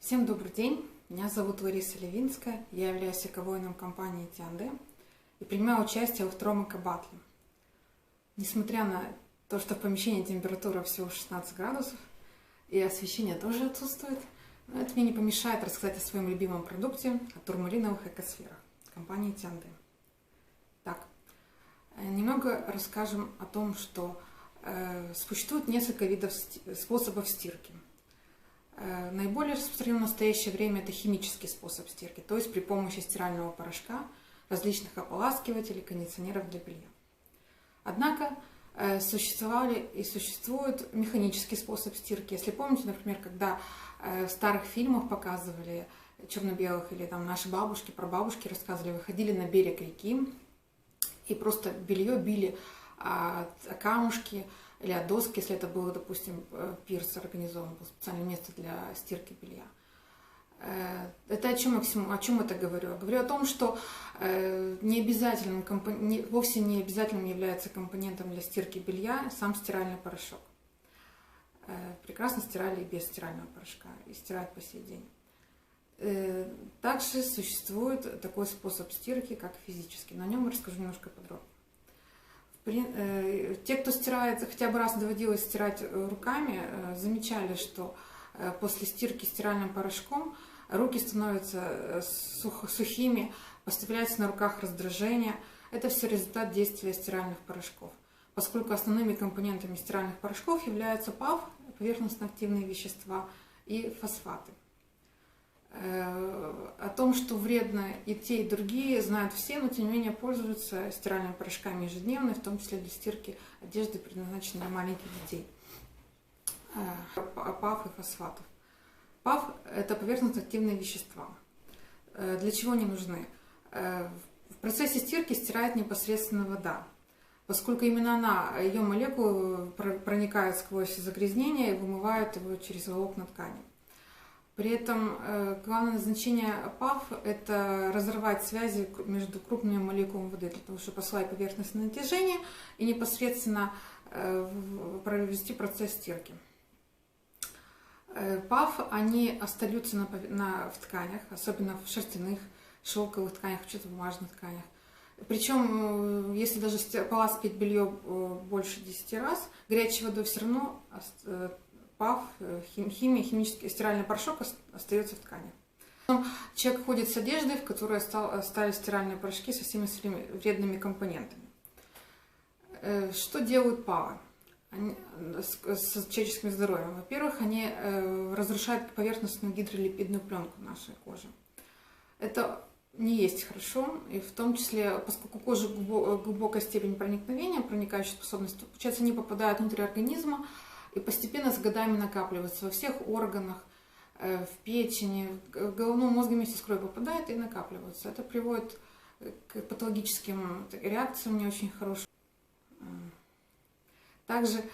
Всем добрый день, меня зовут Лариса Левинская, я являюсь эко-воином компании Тианде и принимаю участие во втором эко-баттле. Несмотря на то, что в помещении температура всего 16 градусов и освещение тоже отсутствует, но это мне не помешает рассказать о своем любимом продукте, о турмалиновых экосферах компании Тианде. Так, немного расскажем о том, что существует несколько видов способов стирки. Наиболее распространен в настоящее время это химический способ стирки, то есть при помощи стирального порошка, различных ополаскивателей, кондиционеров для белья. Однако существовали и существует механический способ стирки. Если помните, например, когда в старых фильмах показывали черно-белых, или там наши бабушки, прабабушки рассказывали, выходили на берег реки и просто белье били о камушки, или от доски, если это было, допустим, пирс организован, было специальное место для стирки белья. Это о чем это говорю? Я говорю о том, что вовсе не обязательным является компонентом для стирки белья сам стиральный порошок. Прекрасно стирали и без стирального порошка, и стирают по сей день. Также существует такой способ стирки, как физический. На нем я расскажу немножко подробнее. Те, кто стирает, хотя бы раз доводилось стирать руками, замечали, что после стирки стиральным порошком руки становятся сухими, появляется на руках раздражение. Это все результат действия стиральных порошков. Поскольку основными компонентами стиральных порошков являются ПАВ, поверхностно-активные вещества, и фосфаты. О том, что вредно и те, и другие, знают все, но тем не менее пользуются стиральными порошками ежедневно, в том числе для стирки одежды, предназначенной для маленьких детей. ПАВ и фосфатов. ПАВ – это поверхностно-активные вещества. Для чего они нужны? В процессе стирки стирает непосредственно вода, поскольку именно она, ее молекулы проникают сквозь загрязнение и вымывают его через волокна ткани. При этом главное назначение ПАВ – это разрывать связи между крупными молекулами воды, для того, чтобы ослабить поверхностное натяжение и непосредственно провести процесс стирки. ПАВ, они остаются в тканях, особенно в шерстяных, шелковых тканях, что-то бумажных тканях. Причем, если даже поласкать белье больше 10 раз, горячей водой все равно ПАВ, химический стиральный порошок остается в ткани. Человек ходит с одеждой, в которой остались стиральные порошки со всеми своими вредными компонентами. Что делают ПАВы с человеческим здоровьем? Во-первых, они разрушают поверхностную гидролипидную пленку нашей кожи. Это не есть хорошо, и в том числе, поскольку кожа глубокая степень проникновения, проникающая способность, получается, они попадают внутрь организма, и постепенно с годами накапливаются во всех органах, в печени, в головном мозге вместе с кровью попадает и накапливаются. Это приводит к патологическим реакциям не очень хорошим. Также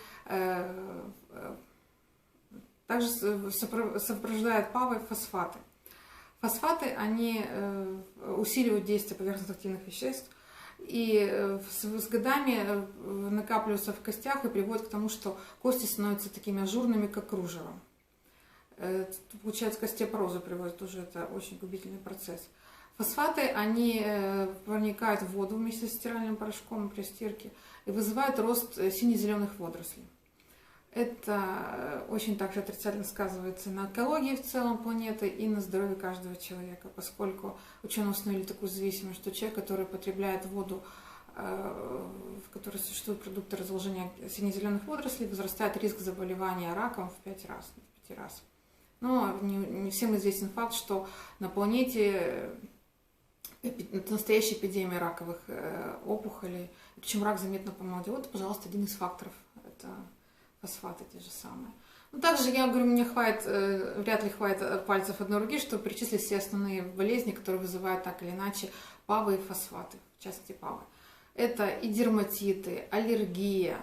сопровождают ПАВы фосфаты. Фосфаты, они усиливают действие поверхностно-активных веществ, и с годами накапливаются в костях и приводят к тому, что кости становятся такими ажурными, как кружево. Получается, к остеопорозу приводит, тоже это очень губительный процесс. Фосфаты, они проникают в воду вместе с стиральным порошком при стирке и вызывают рост сине-зеленых водорослей. Это очень также отрицательно сказывается на экологии в целом планеты и на здоровье каждого человека, поскольку ученые установили такую зависимость, что человек, который потребляет воду, в которой существуют продукты разложения сине-зеленых водорослей, возрастает риск заболевания раком в 5 раз. Но не всем известен факт, что на планете настоящая эпидемия раковых опухолей, причем рак заметно помолодел. Вот, пожалуйста, один из факторов – это фосфаты те же самые. Но также, я говорю, мне вряд ли хватит пальцев одной руки, чтобы перечислить все основные болезни, которые вызывают так или иначе ПАВы и фосфаты, в частности ПАВы. Это и дерматиты, аллергия,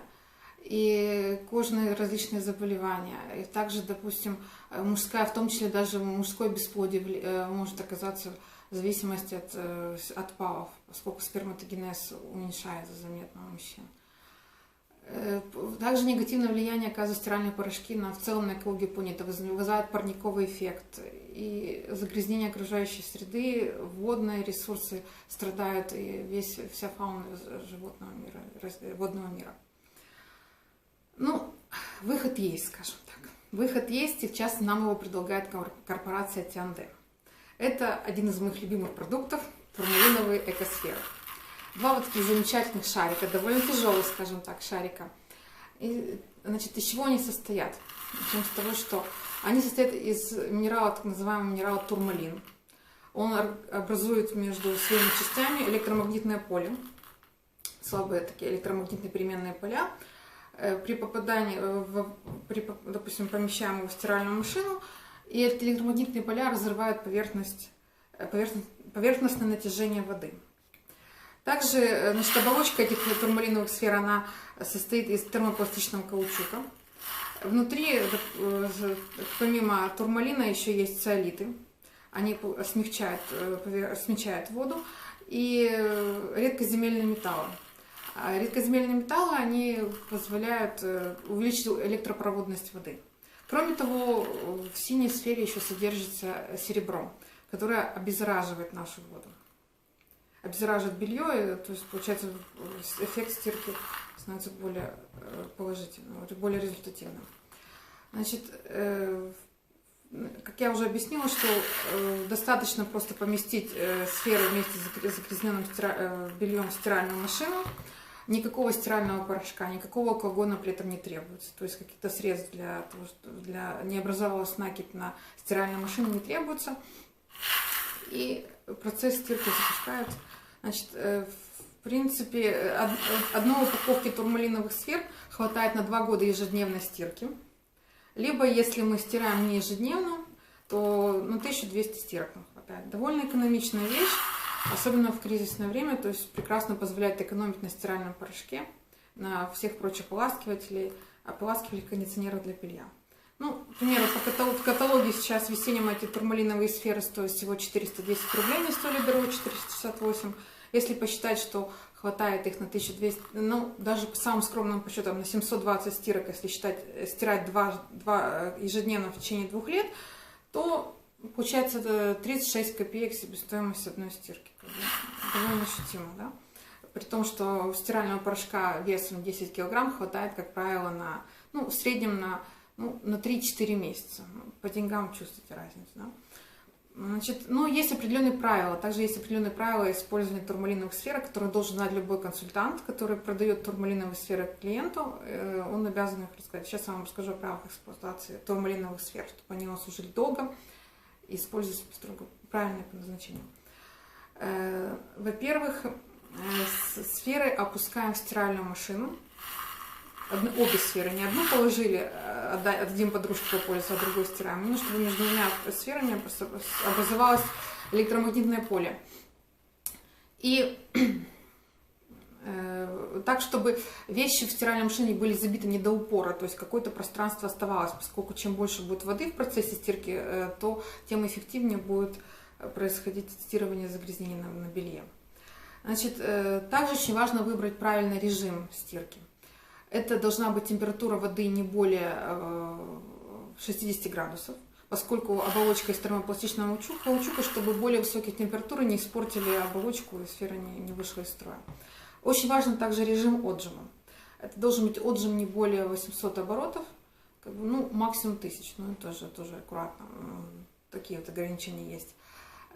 и кожные различные заболевания. И также, допустим, мужская, в том числе даже мужское бесплодие может оказаться в зависимости от ПАВов, поскольку сперматогенез уменьшается заметно у мужчин. Также негативное влияние оказывают стиральные порошки в целом на экологию планеты, вызывает парниковый эффект и загрязнение окружающей среды, водные ресурсы страдают, и вся фауна животного мира, водного мира. Ну, выход есть, скажем так. Выход есть, и сейчас нам его предлагает корпорация Tiande. Это один из моих любимых продуктов – турмалиновые экосферы. Два вот таких замечательных шарика, довольно тяжелых, скажем так, шарика. И, значит, из чего они состоят? Начнем с того, что они состоят из минерала, так называемого минерала турмалин. Он образует между своими частями электромагнитное поле, слабые такие электромагнитные переменные поля. При попадании, допустим, помещаем его в стиральную машину, и эти электромагнитные поля разрывают поверхностное натяжение воды. Также, значит, оболочка этих турмалиновых сфер, она состоит из термопластичного каучука. Внутри, помимо турмалина, еще есть циолиты. Они смягчают воду, и редкоземельные металлы. Редкоземельные металлы, они позволяют увеличить электропроводность воды. Кроме того, в синей сфере еще содержится серебро, которое обеззараживает нашу воду. Обеззараживает белье, то есть получается эффект стирки становится более положительным, более результативным. Значит, как я уже объяснила, что достаточно просто поместить сферу вместе с загрязненным бельем в стиральную машину. Никакого стирального порошка, никакого колгона при этом не требуется. То есть каких-то средств для того, чтобы не образовалась накипь на стиральной машине, не требуется. И процесс стирки запускают. Значит, в принципе, одной упаковки турмалиновых сфер хватает на 2 года ежедневной стирки. Либо, если мы стираем не ежедневно, то на 1200 стирок нам хватает. Довольно экономичная вещь, особенно в кризисное время, то есть прекрасно позволяет экономить на стиральном порошке, на всех прочих ополаскивателей, кондиционеров для белья. Ну, к примеру, в каталоге сейчас в весеннем эти турмалиновые сферы стоят всего 410 рублей, не стоили дорого, 468. Если посчитать, что хватает их на 1200, ну, даже по самым скромным подсчетам, на 720 стирок, если стирать 2 ежедневно в течение 2 лет, то получается 36 копеек себестоимость одной стирки. Довольно ощутимо, да? При том, что стирального порошка весом 10 килограмм хватает, как правило, в среднем на 3-4 месяца. По деньгам чувствуете разницу, да? Значит, есть определенные правила. Также есть определенные правила использования турмалиновых сфер, которые должен знать любой консультант, который продает турмалиновые сферы клиенту. Он обязан их рассказать. Сейчас я вам расскажу о правилах эксплуатации турмалиновых сфер, чтобы они у нас служили долго и использовались строго правильно по назначению. Во-первых, сферы опускаем в стиральную машину. Обе сферы, не одну положили, отдадим подружке попользоваться, а другую стираем. Нужно, чтобы между двумя сферами образовалось электромагнитное поле. И так, чтобы вещи в стиральной машине были забиты не до упора, то есть какое-то пространство оставалось, поскольку чем больше будет воды в процессе стирки, то тем эффективнее будет происходить стирывание загрязнений на белье. Значит, также очень важно выбрать правильный режим стирки. Это должна быть температура воды не более 60 градусов, поскольку оболочка из термопластичного каучука, чтобы более высокие температуры не испортили оболочку и сфера не вышла из строя. Очень важен также режим отжима. Это должен быть отжим не более 800 оборотов, максимум 1000, тоже аккуратно, такие вот ограничения есть.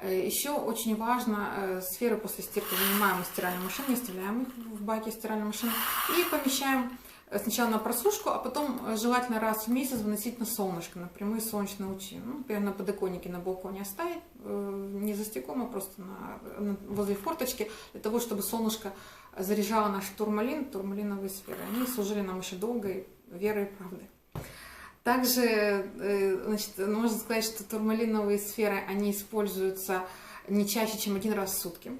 Еще очень важно, сферы после стирки вынимаем из стиральной машины, оставляем их в баке стиральной машины и помещаем сначала на просушку, а потом желательно раз в месяц выносить на солнышко, на прямые солнечные лучи. Например, на подоконнике, на балконе оставить, не за стеклом, а просто возле форточки, для того, чтобы солнышко заряжало наш турмалиновые сферы. Они служили нам еще долго, верой и правдой. Также, значит, можно сказать, что турмалиновые сферы, они используются не чаще, чем 1 раз в сутки,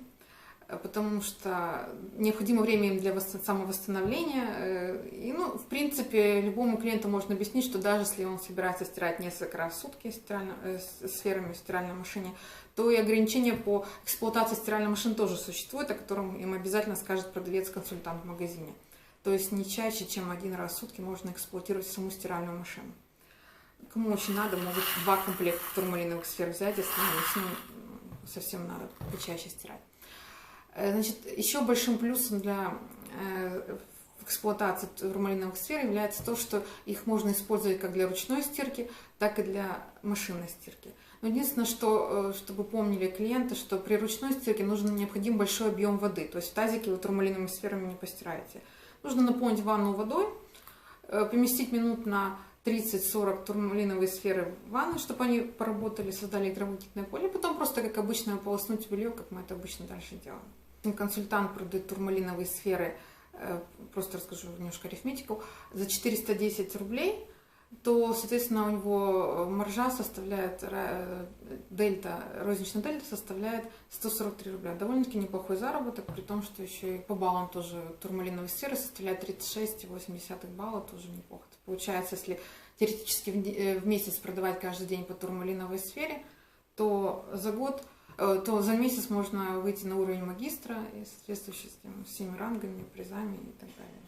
потому что необходимо время им для самовосстановления. И, в принципе, любому клиенту можно объяснить, что даже если он собирается стирать несколько раз в сутки сферами в стиральной машине, то и ограничения по эксплуатации стиральной машины тоже существуют, о котором им обязательно скажет продавец-консультант в магазине. То есть не чаще, чем 1 раз в сутки можно эксплуатировать саму стиральную машину. кому очень надо, могут 2 комплекта турмалиновых сфер взять, если совсем надо почаще стирать. Значит, еще большим плюсом для эксплуатации турмалиновых сфер является то, что их можно использовать как для ручной стирки, так и для машинной стирки. Но единственное, что, чтобы помнили клиенты, что при ручной стирке необходим большой объем воды. То есть в тазике вы турмалиновыми сферами не постираете. Нужно наполнить ванну водой, поместить минут на 30-40 турмалиновые сферы в ванну, чтобы они поработали, создали электромагнитное поле, и потом просто, как обычно, ополоснуть белье, как мы это обычно дальше делаем. Консультант продает турмалиновые сферы, просто расскажу немножко арифметику, за 410 рублей, то, соответственно, у него маржа составляет, розничная дельта составляет 143 рубля. Довольно-таки неплохой заработок, при том, что еще и по баллам тоже турмалиновые сферы составляют 36,8 балла, тоже неплохо. Получается, если теоретически в месяц продавать каждый день по турмалиновой сфере, то за месяц можно выйти на уровень магистра и соответствующий с всеми рангами, призами и так далее.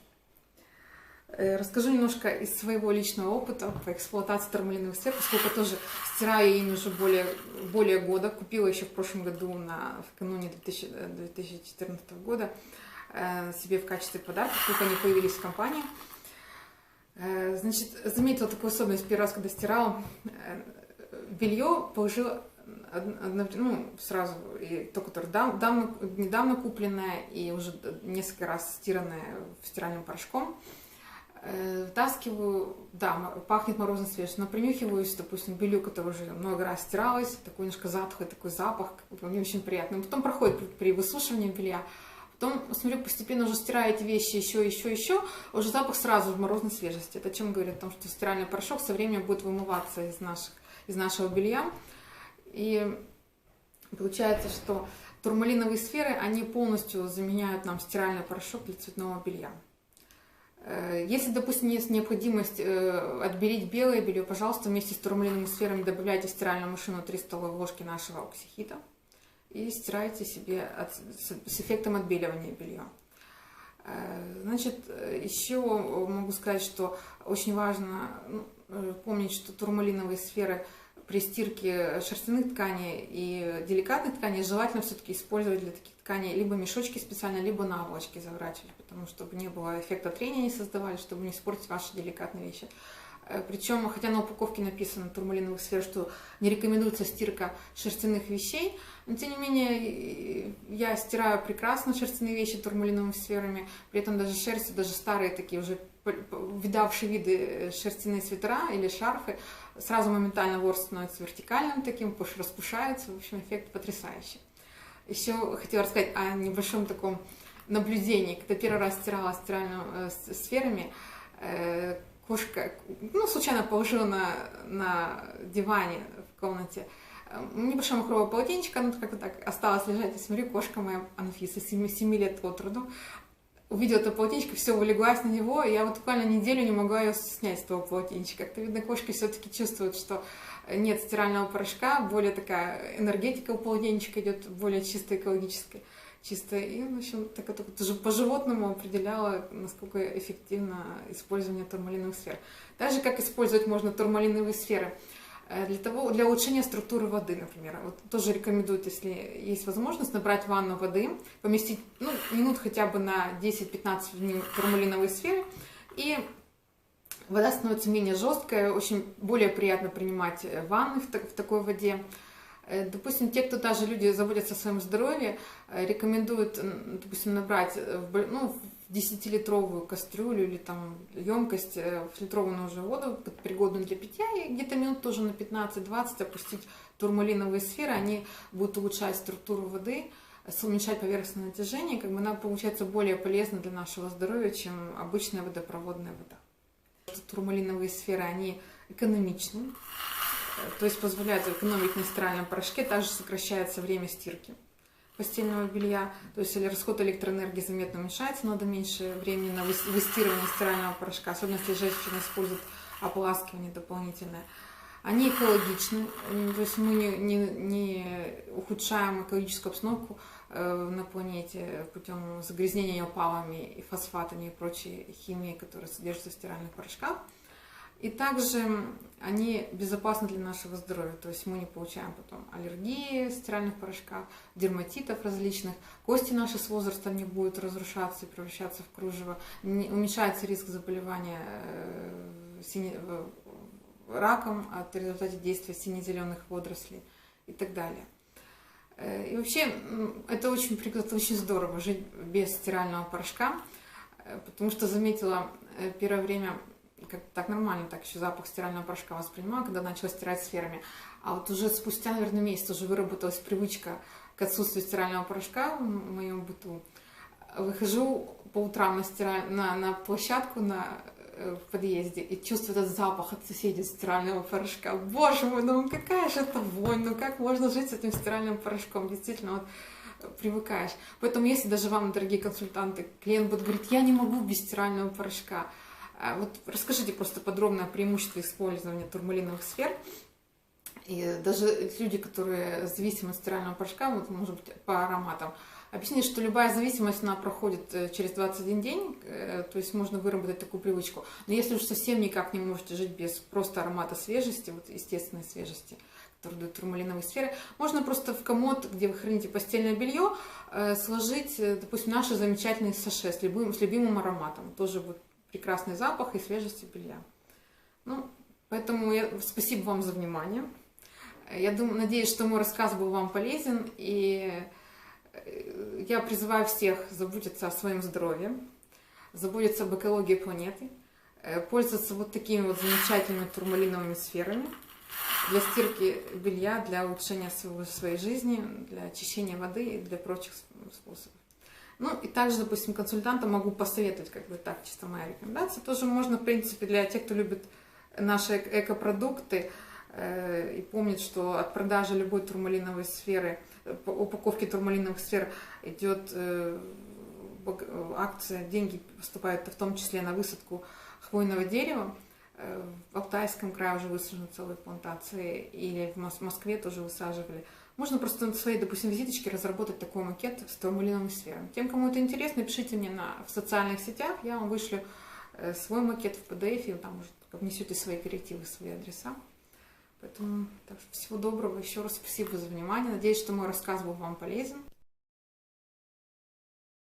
Расскажу немножко из своего личного опыта по эксплуатации турмалиновых сфер, поскольку тоже стираю ими уже более года. Купила еще в прошлом году, в кануне 2014 года, себе в качестве подарка, только они появились в компании. Значит, заметила такую особенность первый раз, когда стирала. Белье положила сразу, и то, которое недавно купленное и уже несколько раз стиранное стиральным порошком, втаскиваю, да, пахнет морозной свежестью, но принюхиваюсь, допустим, к белью, которое уже много раз стиралось, такой немножко затхлый, такой запах, не очень приятный. Потом проходит при высушивании белья, потом, смотрю, постепенно уже стираю эти вещи еще, уже запах сразу в морозной свежести. Это о чем говорит? О том, что стиральный порошок со временем будет вымываться из нашего белья. И получается, что турмалиновые сферы, они полностью заменяют нам стиральный порошок для цветного белья. Если, допустим, есть необходимость отбелить белое белье, пожалуйста, вместе с турмалиновыми сферами добавляйте в стиральную машину 3 столовые ложки нашего оксихита и стирайте себе с эффектом отбеливания белья. Значит, еще могу сказать, что очень важно помнить, что турмалиновые сферы при стирке шерстяных тканей и деликатных тканей желательно все-таки использовать для таких тканей либо мешочки специально, либо наволочки заворачивать, потому что чтобы не было эффекта трения, не создавали, чтобы не испортить ваши деликатные вещи. Причем, хотя на упаковке написано турмалиновых сфер, что не рекомендуется стирка шерстяных вещей, но тем не менее я стираю прекрасно шерстяные вещи турмалиновыми сферами, при этом даже шерсти, даже старые такие уже видавшие виды шерстяные свитера или шарфы, сразу моментально ворс становится вертикальным таким, распушается, в общем, эффект потрясающий. Еще хотела рассказать о небольшом таком наблюдении. Когда первый раз стирала стиральными сферами, кошка, случайно положила на диване в комнате небольшое махровое полотенчико, оно как-то так осталось лежать, и смотрю, кошка моя Анфиса, 7 лет от роду, увидела это полотенчико, все, улеглась на него, и я вот буквально неделю не могла ее снять с этого полотенчика. Как-то, видно, кошки все-таки чувствуют, что нет стирального порошка, более такая энергетика у полотенчика идет, более чистая, экологическая. Чисто. И, в общем, так это по-животному определяла, насколько эффективно использование турмалиновых сфер. Так же, как использовать можно турмалиновые сферы для улучшения структуры воды, например. Вот тоже рекомендуют, если есть возможность, набрать ванну воды, поместить минут хотя бы на 10-15 в турмалиновые сферы, и вода становится менее жесткая, очень более приятно принимать ванны в такой воде. Допустим, те, кто даже люди заботятся о своем здоровье, рекомендуют, допустим, набрать в 10-литровую кастрюлю или там емкость фильтрованную уже воду, пригодную для питья, и где-то минут тоже на 15-20 опустить турмалиновые сферы, они будут улучшать структуру воды, уменьшать поверхностное натяжение, как бы она получается более полезна для нашего здоровья, чем обычная водопроводная вода. Турмалиновые сферы, они экономичны, то есть позволяют экономить на стиральном порошке, также сокращается время стирки постельного белья, то есть расход электроэнергии заметно уменьшается, надо меньше времени на выстирывание стирального порошка, особенно если женщина использует ополаскивание дополнительное. Они экологичны, то есть мы не ухудшаем экологическую обстановку на планете путем загрязнения опалами и фосфатами и прочей химией, которая содержится в стиральных порошках. И также они безопасны для нашего здоровья, то есть мы не получаем потом аллергии в стиральных порошках, дерматитов различных, кости наши с возрастом не будут разрушаться и превращаться в кружево, уменьшается риск заболевания раком в результате действия сине-зеленых водорослей и так далее. И вообще это очень здорово жить без стирального порошка, потому что заметила первое время, как так нормально, так еще запах стирального порошка воспринимала, когда начала стирать сферами. А вот уже спустя, наверное, месяц уже выработалась привычка к отсутствию стирального порошка в моем быту. Выхожу по утрам на площадку в подъезде и чувствую этот запах от соседей стирального порошка. Боже мой, ну какая же это вонь, ну как можно жить с этим стиральным порошком? Действительно, вот привыкаешь. Поэтому если даже вам, дорогие консультанты, клиент будет говорить, я не могу без стирального порошка, вот расскажите просто подробно о преимуществах использования турмалиновых сфер. И даже люди, которые зависимы от стирального порошка, вот, может быть, по ароматам, объяснили, что любая зависимость, она проходит через 21 день, то есть можно выработать такую привычку. Но если уж совсем никак не можете жить без просто аромата свежести, вот естественной свежести, которую дают турмалиновые сферы, можно просто в комод, где вы храните постельное белье, сложить, допустим, наши замечательные саше с любимым ароматом. Тоже будет прекрасный запах и свежесть белья. Ну, поэтому спасибо вам за внимание. Я надеюсь, что мой рассказ был вам полезен, и я призываю всех заботиться о своем здоровье, заботиться об экологии планеты, пользоваться вот такими вот замечательными турмалиновыми сферами для стирки белья, для улучшения своей жизни, для очищения воды и для прочих способов. Ну и также, допустим, консультантам могу посоветовать, как бы так, чисто моя рекомендация. Тоже можно, в принципе, для тех, кто любит наши экопродукты и помнит, что от продажи любой турмалиновой сферы, упаковки турмалиновых сфер идет акция, деньги поступают в том числе на высадку хвойного дерева. В Алтайском крае уже высажены целые плантации, или в Москве тоже высаживали. Можно просто на своей, допустим, визиточке разработать такой макет с турмалиновыми сферами. Тем, кому это интересно, пишите мне в социальных сетях, я вам вышлю свой макет в PDF, и вы там уже внесете свои коррективы, свои адреса. Поэтому всего доброго, еще раз спасибо за внимание. Надеюсь, что мой рассказ был вам полезен.